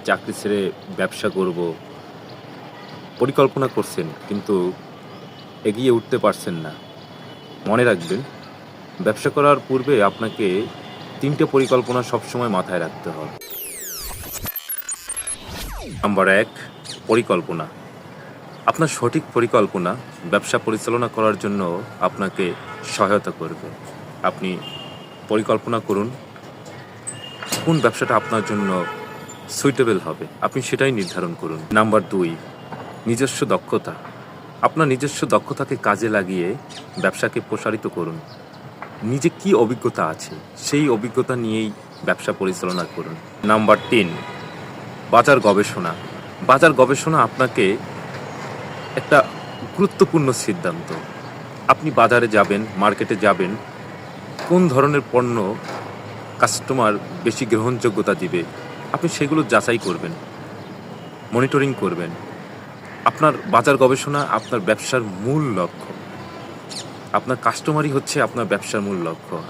চাকরি ছেড়ে ব্যবসা করব, পরিকল্পনা করছেন কিন্তু এগিয়ে উঠতে পারছেন না। মনে রাখবেন, ব্যবসা করার পূর্বে আপনাকে ৩ টে পরিকল্পনা সবসময় মাথায় রাখতে হবে। নাম্বার ১, পরিকল্পনা। আপনার সঠিক পরিকল্পনা ব্যবসা পরিচালনা করার জন্য আপনাকে সহায়তা করবে। আপনি পরিকল্পনা করুন কোন ব্যবসাটা আপনার জন্য সুইটেবল হবে। আপনি সেটাই নির্ধারণ করুন। নাম্বার ২, নিজস্ব দক্ষতা। আপনার নিজস্ব দক্ষতাকে কাজে লাগিয়ে ব্যবসাকে প্রসারিত করুন। নিজে কি অভিজ্ঞতা আছে সেই অভিজ্ঞতা নিয়েই ব্যবসা পরিচালনা করুন। নাম্বার ৩, বাজার গবেষণা। বাজার গবেষণা আপনাকে একটা গুরুত্বপূর্ণ সিদ্ধান্ত। আপনি বাজারে যাবেন, মার্কেটে যাবেন, কোন ধরনের পণ্য কাস্টমার বেশি গ্রহণযোগ্যতা দিবে, আপনি সেগুলো যাচাই করবেন, মনিটরিং করবেন। আপনার বাজার গবেষণা আপনার ব্যবসার মূল লক্ষ্য। আপনার কাস্টমারই হচ্ছে আপনার ব্যবসার মূল লক্ষ্য।